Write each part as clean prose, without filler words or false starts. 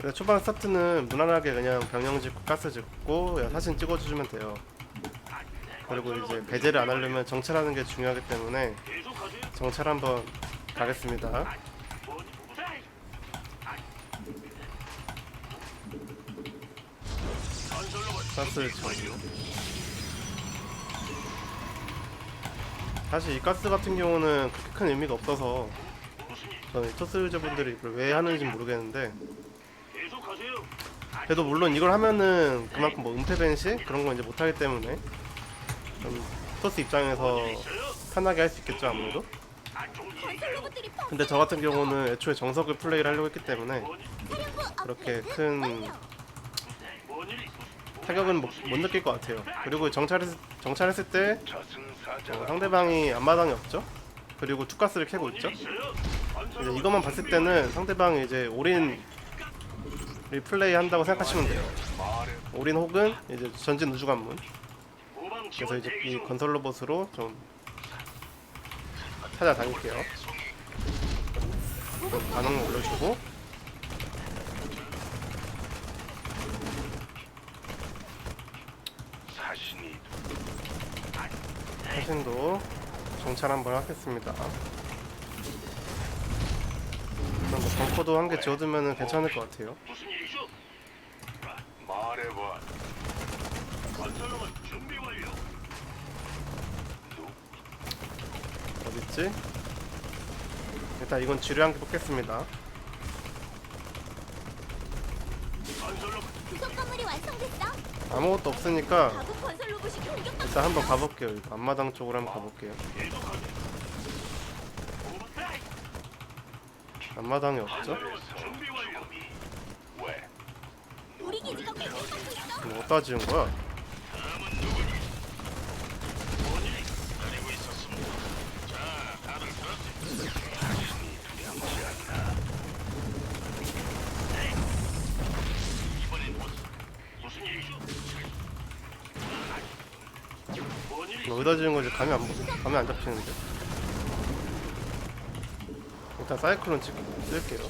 근데 초반 스타트는 무난하게 그냥 병영 짓고 가스 짓고 사진 찍어주면 돼요. 그리고 이제 배제를 안 하려면 정찰하는 게 중요하기 때문에 정찰 한번 가겠습니다. 가스 지워주고. 사실 이 가스 같은 경우는 그렇게 큰 의미가 없어서 저는 토스 유저분들이 이걸 왜 하는지 모르겠는데, 그래도 물론 이걸 하면은 그만큼 뭐 은폐 벤시 그런 거 이제 못하기 때문에 좀 토스 입장에서 편하게 할 수 있겠죠 아무래도. 근데 저 같은 경우는 애초에 정석을 플레이를 하려고 했기 때문에 그렇게 큰 타격은 못 느낄 것 같아요. 그리고 정찰했을 때 상대방이 앞마당이 없죠. 그리고 투가스를 캐고 있죠. 이제 이것만 봤을 때는 상대방이 이제 올인을 플레이 한다고 생각하시면 돼요. 올인 혹은 이제 전진 우주관문. 그래서 이제 이 건설 로봇으로 좀 찾아다닐게요. 좀 반응 올려주고, 사신도 정찰 한번 하겠습니다. 뭐 벙커도 한 개 지어두면 괜찮을 것 같아요. 어딨지? 일단 이건 지뢰 한 개 뽑겠습니다. 아무것도 없으니까 일단 한번 가볼게요. 이거 앞마당 쪽으로 한번 가볼게요. 앞마당이 없죠? 뭐 어디다 지은 거야? 어디다 지은 건지 감이 안 잡히는데. 일단 사이클론 쓸게요.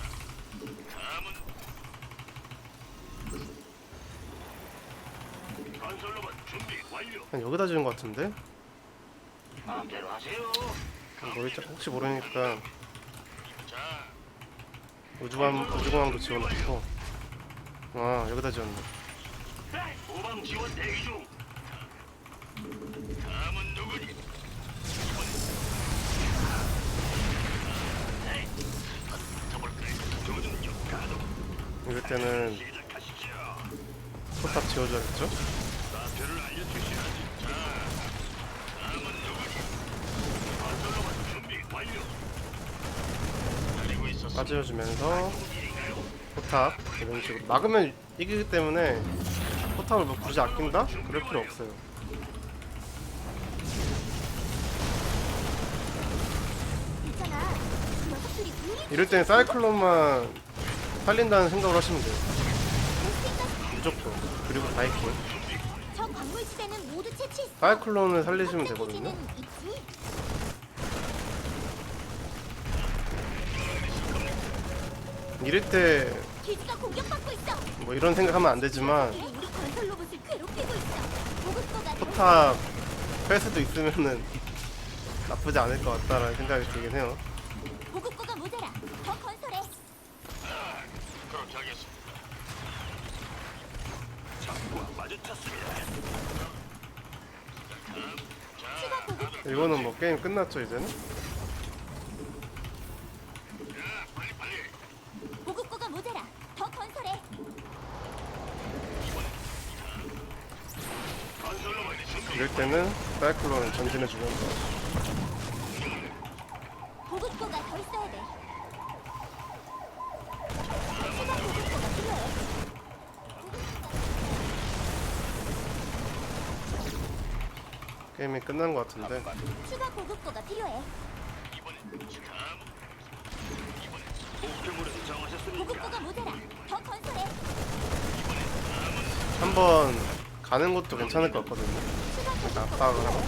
그냥 여기다 지은 것 같은데? 혹시 모르니까 우주공항도 지워놓고. 아, 여기다 지었네. 이럴 때는 포탑 지워줘야겠죠? 빠져주면서 포탑 이런 식으로 막으면 이기기 때문에 포탑을 뭐 굳이 아낀다? 그럴 필요 없어요. 이럴 때는 사이클론만 살린다는 생각을 하시면 돼요. 무조건. 그리고 바이킹. 사이클론을 살리시면 되거든요. 이럴 때 뭐 이런 생각하면 안 되지만 포탑 뺄 수도 있으면은 나쁘지 않을 것 같다라는 생각이 들긴 해요. 보급고가 모자라. 더 건설해. 그렇게 하겠습니다. 적과 마주쳤습니다. 이거는 뭐 게임 끝났죠 이제는? 보급고가 모자라. 더 건설해. 이럴 때는 사이클론을 전진해 주면서 보급고가 더 있어야 돼. 게임이 끝난 것 같은데. 추가 보급고가 필요해. 보급고가 모자라. 더 건설해. 한번 가는 것도 괜찮을 것 같거든요. 압박을 하고.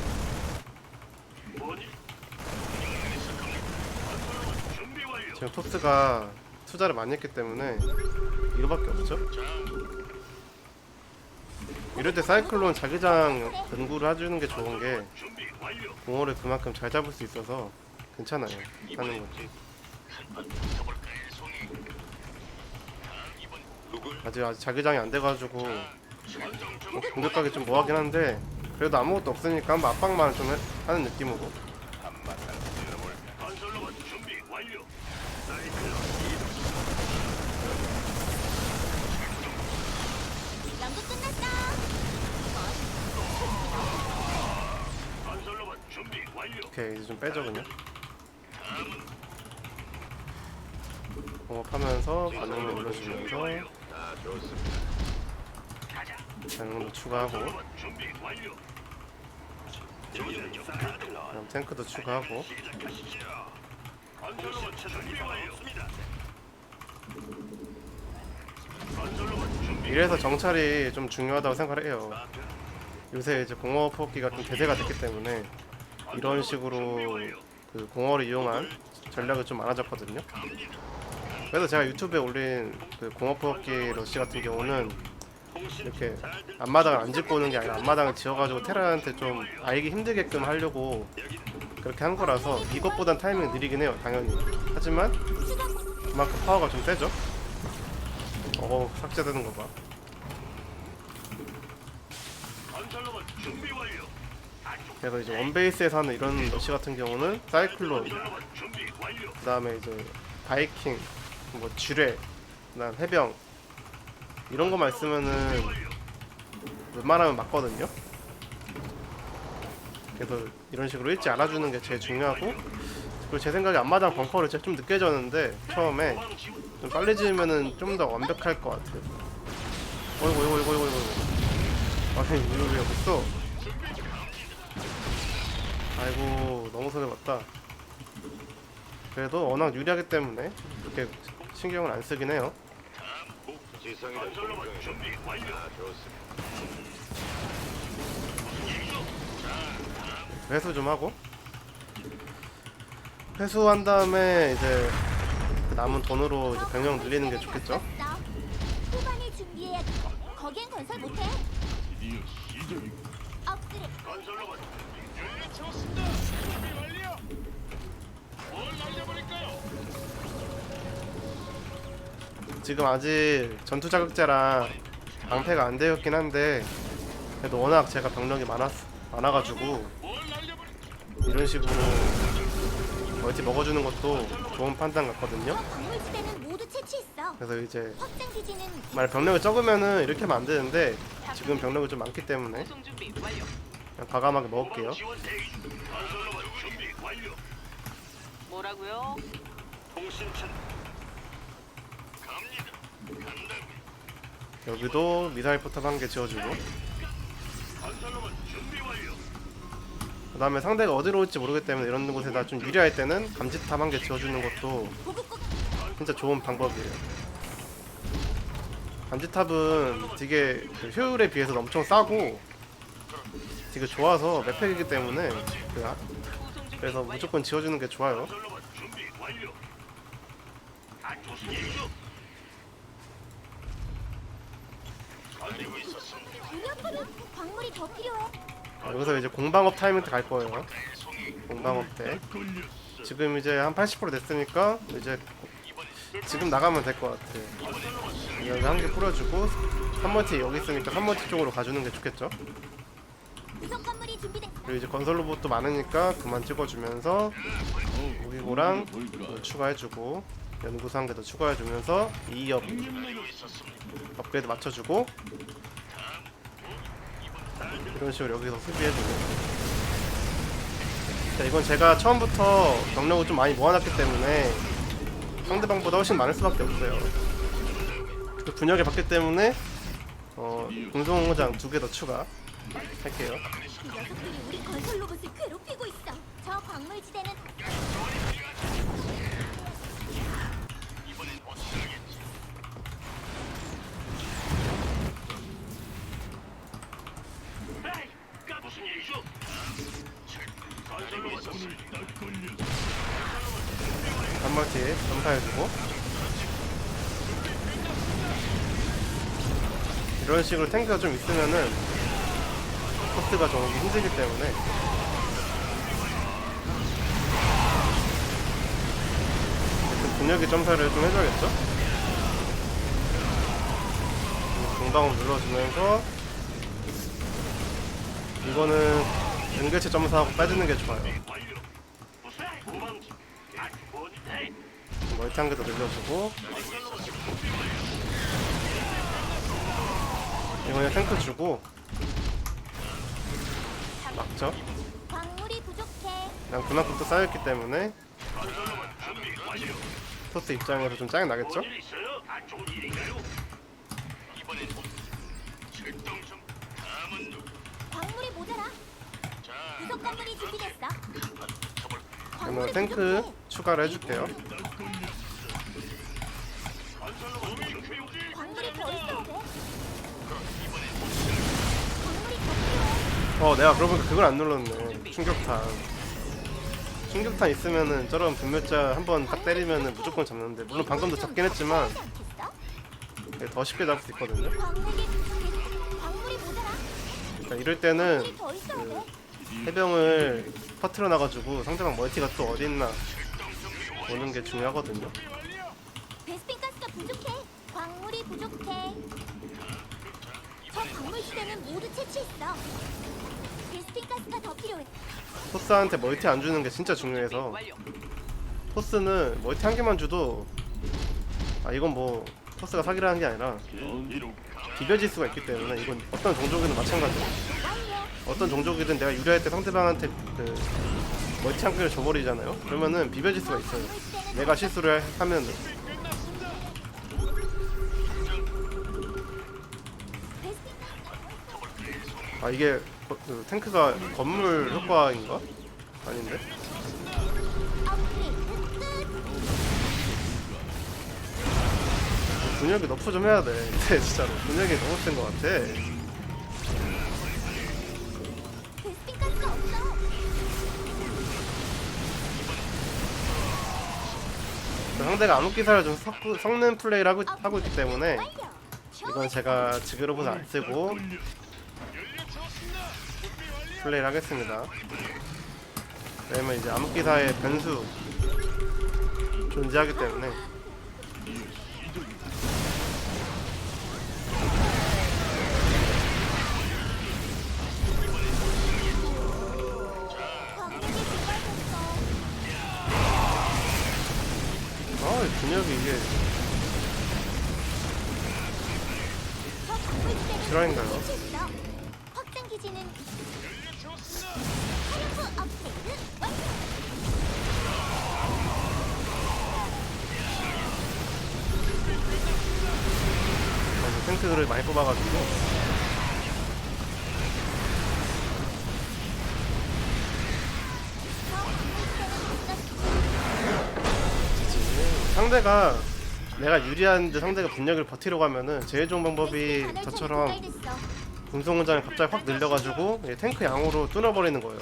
지금 토스가 투자를 많이 했기 때문에 이거밖에 없죠. 이럴 때 사이클론 자기장 연구를 해주는 게 좋은 게 공허를 그만큼 잘 잡을 수 있어서 괜찮아요 하는 거지. 아직 자기장이 안 돼가지고 공격하기 좀 뭐하긴 한데 그래도 아무것도 없으니까 한번 압박만 좀 하는 느낌으로. 연구 끝났다. 오케이 이제 좀 빼죠 그냥. 공업하면서 반응을 올려주면서 반응도 추가하고 그럼 탱크도 추가하고. 이래서 정찰이 좀 중요하다고 생각을 해요. 요새 이제 공허 뽑기가 좀 대세가 됐기 때문에 이런 식으로 그 공허를 이용한 전략이 좀 많아졌거든요. 그래서 제가 유튜브에 올린 그 공허 뽑기 러시 같은 경우는 이렇게 앞마당을 안 짓고 오는 게 아니라 앞마당을 지어가지고 테라한테 좀 알기 힘들게끔 하려고 그렇게 한 거라서 이것보단 타이밍이 느리긴 해요 당연히. 하지만 그만큼 파워가 좀 세죠. 삭제되는 거 봐. 그래서 이제 원베이스에서 하는 이런 러시 같은 경우는 사이클론, 그 다음에 이제 바이킹, 뭐 쥐뢰, 그다음 해병 이런 거만 있으면은 웬만하면 맞거든요. 그래서 이런 식으로 일찍 알아주는 게 제일 중요하고, 그리고 제 생각에 앞마당 벙커를 제가 좀 늦게 졌는데 처음에 좀 빨리 지으면은 좀 더 완벽할 것 같아요. 어이구 아니 이거 왜 여기 있어? 아이고 너무 손해봤다. 그래도 워낙 유리하기 때문에 그렇게 신경을 안 쓰긴 해요. 회수 좀 하고, 회수한 다음에 이제 그 남은 돈으로 이제 병력 늘리는 게 좋겠죠. 후반에 준비해야 돼. 거긴 건설 못해. 엎드려. 지금 아직 전투 자극제랑 방패가 안 되었긴 한데 그래도 워낙 제가 병력이 많아가지고 이런 식으로 멀티 먹어주는 것도 좋은 판단 같거든요. 광물지대는 모두 채취했어. 그래서 이제 확장 기지는 만약 병력이 적으면은 이렇게 하면 안 되는데 지금 병력이 좀 많기 때문에 그냥 과감하게 먹을게요. 뭐라고요? 여기도 미사일 포탑 한 개 지어주고, 그 다음에 상대가 어디로 올지 모르기 때문에 이런 곳에다 좀 유리할 때는 감지탑 한 개 지어주는 것도 보급고 진짜 좋은 방법이에요. 감지탑은 되게 그 효율에 비해서는 엄청 싸고 되게 좋아서 맵팩이기 때문에 그래서 무조건 지어주는 게 좋아요. 유력하면 광물이 더 필요해. 여기서 이제 공방업 타이밍 때 갈 거예요. 공방업 때 지금 이제 한 80% 됐으니까 이제 지금 나가면 될 것 같아요. 여기 한 개 뿌려주고 3멀티 여기 있으니까 3멀티 쪽으로 가주는 게 좋겠죠. 구성 건물이 준비됐어. 그리고 이제 건설 로봇도 많으니까 그만 찍어주면서 무기고랑 추가해주고 연구소 한 개 더 추가해주면서 2업 업그레이드 맞춰주고 이런 식으로 여기서 수비해주고. 자, 이건 제가 처음부터 병력을 좀 많이 모아놨기 때문에 상대방보다 훨씬 많을 수밖에 없어요. 그 분열이 받기 때문에 공성공장 2개 더 추가 할게요. 그 녀석들이 우리 건설 로봇을 괴롭히고 있어. 저 광물지대는 단멀티 점사해주고 이런 식으로 탱크가 좀 있으면은 포스가 좀 오기 힘들기 때문에 분열기 점사를 좀 해줘야겠죠? 공방을 눌러주면서 이거는 연결체 점사하고 빠지는 게 좋아요. 멀티 한 개 더 늘려주고 이번에 탱크 주고 막죠? 광물이 부족해. 그냥 그만큼 또 쌓였기 때문에 토스 입장에서 좀 짜증 나겠죠? 광물이 모자라. 부속 건물이 준비됐어. 그러면 탱크 추가를 해줄게요. 광물이 더 있어야 돼. 광물이 더 필요해. 내가 그러고 보니까 그걸 안 눌렀네. 충격탄 있으면은 저런 분멸자 한번 딱 때리면은 무조건 잡는데, 물론 방금도 잡긴 했지만 더 쉽게 잡을 수 있거든요. 광물이 모자라. 그러니까 이럴 때는 광물이 더 있어야 돼. 해병을 퍼트려 나가지고 상대방 멀티가 또 어디 있나 보는 게 중요하거든요. 베스핀 가스가 부족해. 광물이 부족해. 저 광물 시대는 모두 채취했어. 베스핀 가스가 더 필요해. 토스한테 멀티 안 주는 게 진짜 중요해서, 토스는 멀티 한 개만 줘도 이건 뭐 토스가 사기라는 게 아니라 비벼질 수가 있기 때문에, 이건 어떤 종족이든 마찬가지예요. 어떤 종족이든 내가 유리할 때 상대방한테 멀티 한 개를 줘버리잖아요. 그러면은 비벼질 수가 있어요. 내가 실수를 하면은. 이게 그 탱크가 건물 효과인가? 아닌데? 분열기 너프 좀 해야 돼. 근데 진짜로 분열기 너무 센 것 같아. 베스핀 가스가 없어. 상대가 암흑기사를 좀 섞는 플레이를 하고 있기 때문에 이건 제가 지그로브는 안 쓰고 플레이를 하겠습니다. 왜냐면 이제 암흑기사의 변수 존재하기 때문에. 이 분열기 이게 실화인가요? 확장 기지는 사령부 업그레이드 완료. 탱크를 많이 뽑아가지고 상대가 내가 유리한데 상대가 분열기를 버티려고 하면은 제일 좋은 방법이 저처럼 군송훈장을 갑자기 확 늘려가지고 탱크 양으로 뚫어버리는 거예요.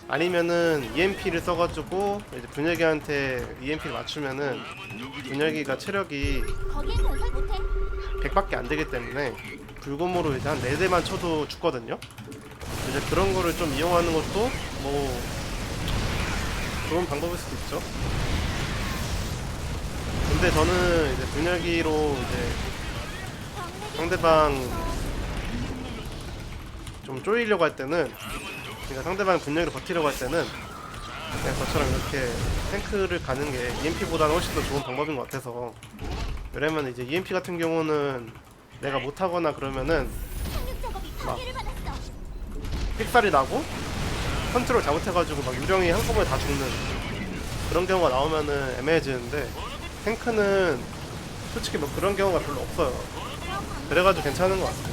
아니면은 EMP를 써가지고 이제 분열기한테 EMP를 맞추면은 분열기가 체력이 거기엔 건설 못해. 100밖에 안 되기 때문에 불곰으로 이제 한 4대만 쳐도 죽거든요. 이제 그런 거를 좀 이용하는 것도 뭐 좋은 방법일 수도 있죠. 근데 저는 이제 분열기로 이제 상대방 좀 쪼이려고 할 때는, 그러니까 상대방 분열기를 버티려고 할 때는 그냥 저처럼 이렇게 탱크를 가는 게 EMP보다는 훨씬 더 좋은 방법인 것 같아서. 왜냐면 이제 EMP 같은 경우는 내가 못하거나 그러면은 막 픽살이 나고 컨트롤 잘못해가지고 막 유령이 한꺼번에 다 죽는 그런 경우가 나오면은 애매해지는데, 탱크는 솔직히 뭐 그런 경우가 별로 없어요. 그래가지고 괜찮은 것 같아요.